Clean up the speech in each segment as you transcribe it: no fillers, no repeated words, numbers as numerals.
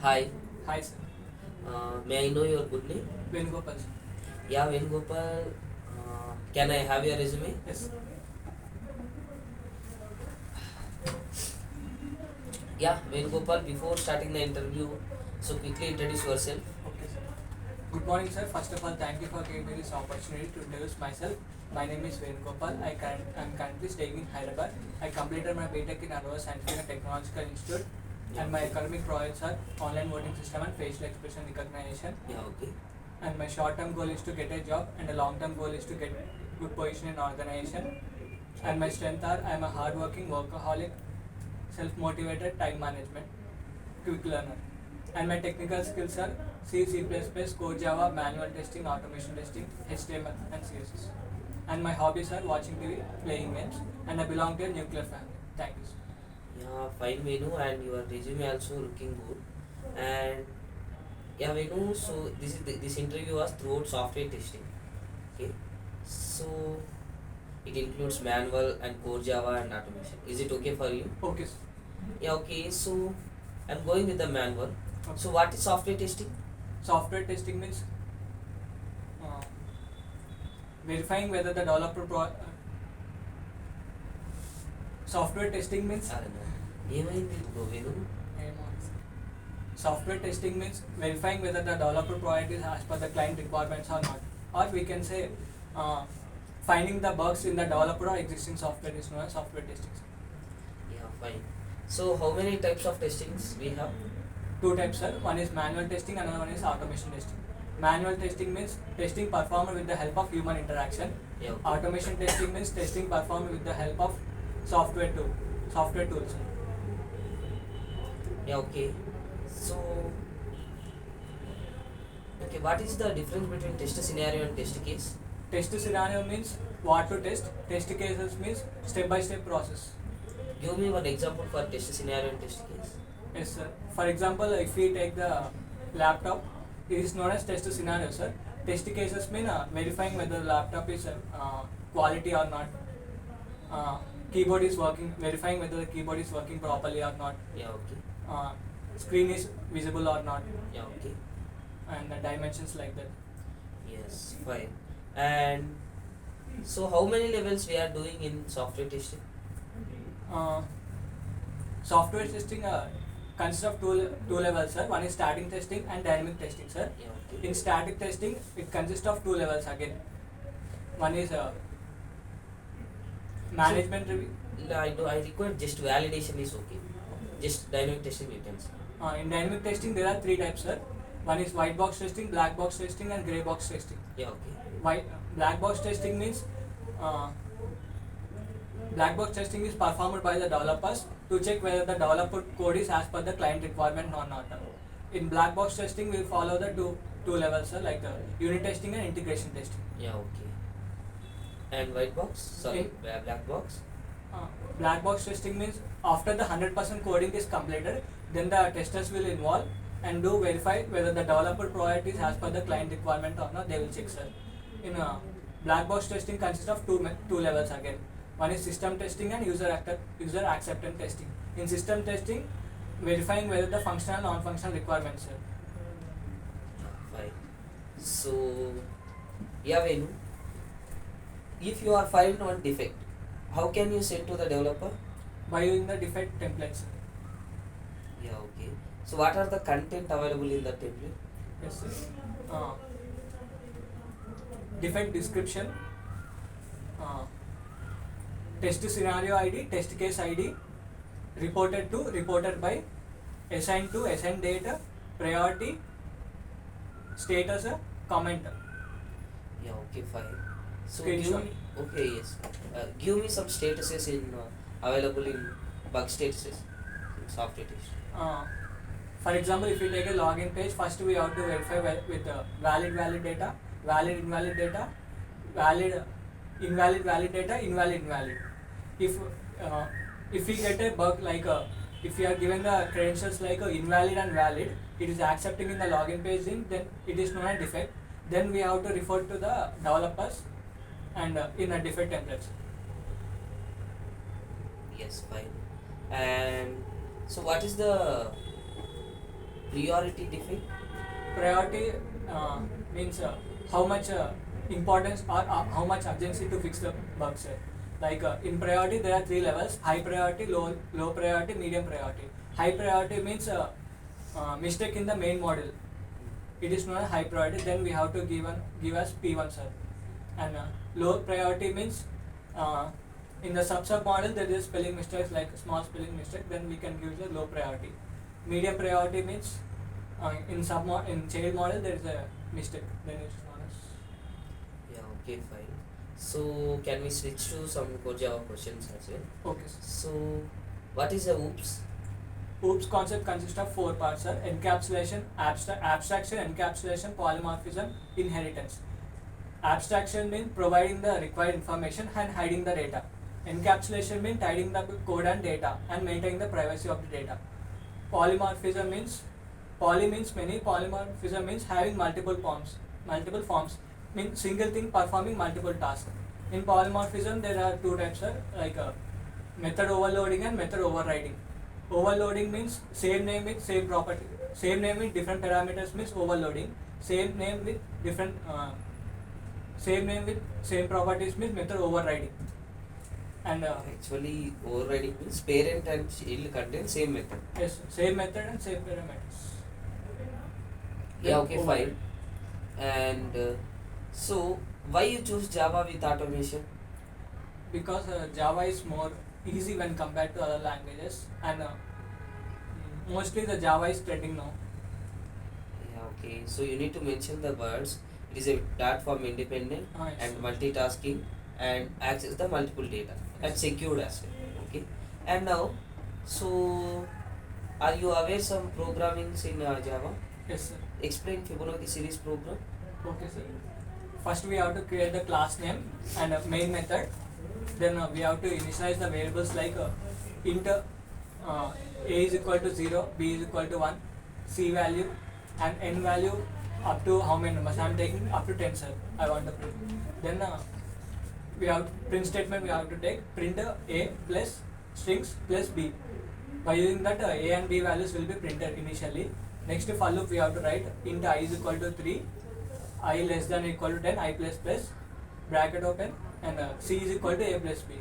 Hi, Hi, sir. may I know your good name? Venugopal, sir. Yeah, Venugopal. Can I have your resume? Yes. Yeah, Venugopal, before starting the interview, so quickly introduce yourself. Okay, sir. Good morning, sir. First of all, thank you for giving me this opportunity to introduce myself. My name is Venugopal. I'm currently staying in Hyderabad. I completed my BTech in Anova Scientific and Technological Institute, Yeah, and my okay. academic projects are online voting system and facial expression recognition. Yeah, okay. And my short-term goal is to get a job, and the long-term goal is to get good position in organization. And my Okay. strength are I am a hardworking workaholic, self-motivated, time management, quick learner. And my technical skills are C, C++, Core Java, manual testing, automation testing, HTML, and CSS. And my hobbies are watching TV, playing games, and I belong to a nuclear family. Thank you, sir. Yeah, fine Venu, and your resume also looking good. And yeah, Venu. So this interview was throughout software testing. Okay. So it includes manual and core Java and automation. Is it okay for you? Okay, sir. Yeah, okay. So I'm going with the manual. Okay. So what is software testing? Software testing means uh, verifying whether the software testing means ఏమైంది bro Venu software testing means verifying whether the developer product is as per the client requirements or not. Or we can say finding the bugs in the developer or existing software is known as software testing. Yeah, fine. So how many types of testings we have? Two types, sir. One is manual testing, another one is automation testing. Manual testing means testing performed with the help of human interaction. Yeah, okay. Automation testing means testing performed with the help of software tools. Yeah, okay. So okay, what is the difference between test scenario and test case? Test scenario means what to test. Test cases means step by step process. Give me one example for test scenario and test case. Yes, sir. For example, if we take the laptop, it is known as test scenario, sir. Test cases mean verifying whether the laptop is quality or not. Keyboard is working, verifying whether the keyboard is working properly or not. Yeah, okay. Screen is visible or not, Yeah, okay. and the dimensions like that. Yes, fine. And so how many levels we are doing in software testing? Uh, Software testing consists of two levels, sir. One is static testing and dynamic testing, sir. Yeah, okay. In static testing, it consists of two levels again. One is management review. I require just validation is okay. Just dynamic testing you can say. In dynamic testing, there are three types, sir. One is white box testing, black box testing, and gray box testing. Yeah, okay. Black box testing means black box testing is performed by the developers to check whether the developer code is as per the client requirement or not. In black box testing, we follow the two levels, sir, like unit testing and integration testing. Yeah, okay. And white box? Sorry, black box? Black box testing means after the 100% coding is completed, then the testers will involve and do verify whether the developer product is as per the client requirement or not. They will check, sir. In black box testing consists of two levels again. One is system testing and user acceptance testing. In system testing, verifying whether the functional and non-functional requirements, sir. Fine. So, yeah, Venu, if you are finding one defect, how can you send to the developer? By using the defect templates. Yeah, okay. So, what are the content available in the template? Yes, sir. Defect description, test scenario ID, test case ID, reported by, assigned to, assigned data, priority, status, comment. Yeah, okay, fine. So, Screenshot. Okay, yes. Give me some statuses in available in bug statuses in software test. For example, if you take a login page, first we have to verify with valid data, valid invalid data, valid invalid data, invalid. If we get a bug like if we are given the credentials like invalid and valid, it is accepting in the login page, then it is known as defect. Then we have to refer to the developers and in a defect templates. Yes, fine. And so, what is the Priority define. Priority means how much importance or how much urgency to fix the bug, sir. Like in priority there are three levels: high priority, low priority, medium priority. High priority means mistake in the main model, it is not a high priority, then we have to give as P1, sir. And low priority means in the sub model there is spelling mistakes, like small spelling mistake, then we can give the low priority. Medium priority means in child model there is a mistake, then it's known as. Yeah, okay, fine. So can we switch to some core Java questions as well? Okay, sir. So what is a OOPS? OOPS concept consists of four parts, sir: encapsulation, abstraction, encapsulation, polymorphism, inheritance. Abstraction means providing the required information and hiding the data. Encapsulation means tidying the code and data and maintaining the privacy of the data. Polymorphism means many. Polymorphism means having multiple forms. Multiple forms means single thing performing multiple tasks. In polymorphism there are two types, sir, like method overloading and method overriding. Overloading means same name with same property. Same name with different parameters means overloading. Same name with different same properties means method overriding. And Actually, overriding means parent and child contain same method. yes, same method and same parameters. Yeah, okay, Overriding. fine. And so why you choose Java with automation? Because Java is more easy when compared to other languages, and mostly the Java is trending now. Yeah, okay. So you need to mention the words. It is a platform independent Yes. and multitasking and access the multiple data and secured as well. Okay. And now, so are you aware some programmings in Java? Yes, sir. Explain Fibonacci series program. Okay, sir. First we have to create the class name and a main method. Then we have to initialize the variables like int a is equal to 0, b is equal to 1, c value and n value up to how many numbers. I am taking up to 10, sir. I want to print. Then we have print statement. We have to take print a plus strings plus b. By using that a and b values will be printed initially. Next for loop we have to write int I is equal to 3, I less than or equal to 10, I plus plus, bracket open, and c is equal to a plus b.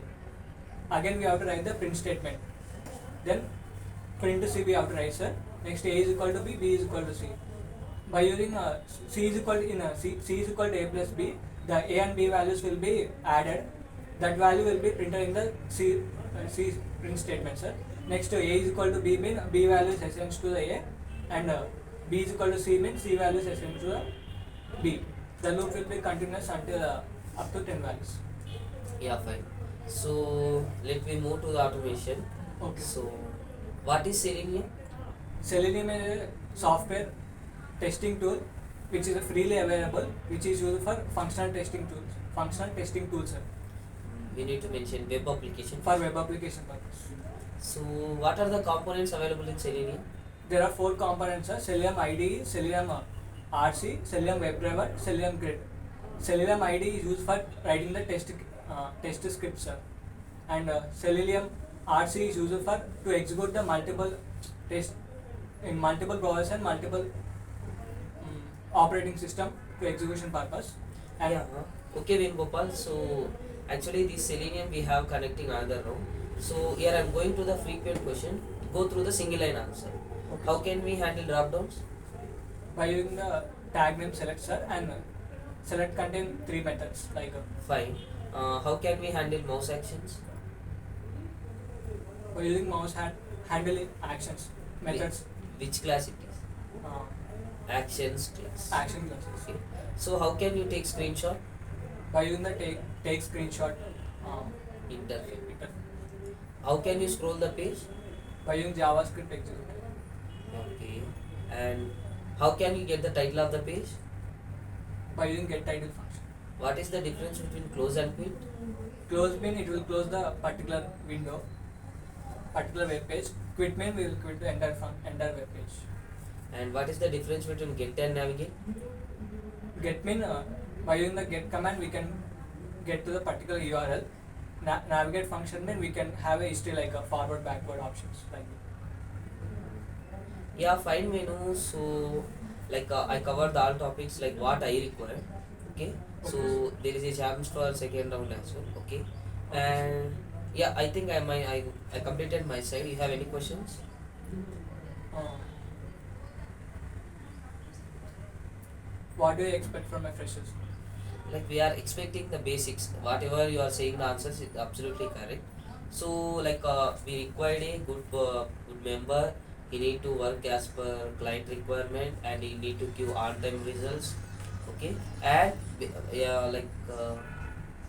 Again we have to write the print statement. Then print c we have to write, sir. Next a is equal to b, b is equal to c. By using c is equal to c is equal to a plus b, the a and b values will be added. That value will be printed in the c print statement, sir. Next a is equal to b mean b value is assigned to the a, and b is equal to c means c value is assigned to the b. The loop will be continuous until up to 10 values. Yeah, fine. So let me move to the automation. Okay. So what is Selenium? Selenium is a software testing tool which is freely available, which is used for functional testing tools, sir, We need to mention web application. for web application purpose. So what are the components available in Selenium? There are four components, sir: Selenium IDE, Selenium RC, Selenium WebDriver, Selenium Grid. Selenium IDE is used for writing the test scripts, sir, and Selenium RC is used for to execute the multiple test in multiple browsers and multiple operating system to execution purpose. And Yeah. Okay, Venugopal. So actually this Selenium we have connecting another row. So here I am going to the frequent question. Go through the single line answer. Okay. How can we handle drop downs? by using the tag name select, sir, and select contain three methods like Fine. How can we handle mouse actions? by using mouse handle actions methods, Which class it is? Actions class. action classes. Okay. So how can you take screenshot? By using the take screenshot Interface. method. How can you scroll the page? By using JavaScript execute. Okay. And how can you get the title of the page? By using get title function. What is the difference between close and quit? Close mean it will close the particular window, particular web page. Quit mean we will quit the entire web page. And what is the difference between get and navigate? Get mean by using the get command we can get to the particular URL. Navigate function mean we can have a history like a forward backward options like that. Yeah, fine, Menu. So, like I covered all topics like what I require. Okay. Okay, So there is a chance for second round as well. Okay. okay, sir. And yeah, I think I completed my side. You have any questions? Uh, what do you expect from my freshers? Like we are expecting the basics. Whatever you are saying, the answers is absolutely correct. So like we required a good member. He need to work as per client requirement and he need to give on time results. Okay. And yeah, like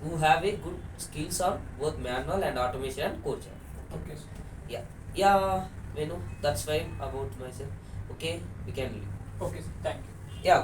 who have a good skills on both manual and automation and coaching. Okay. Okay, sir. Yeah. Yeah, Venu, that's fine about myself. Okay, we can leave. Okay, sir. Thank you. Yeah.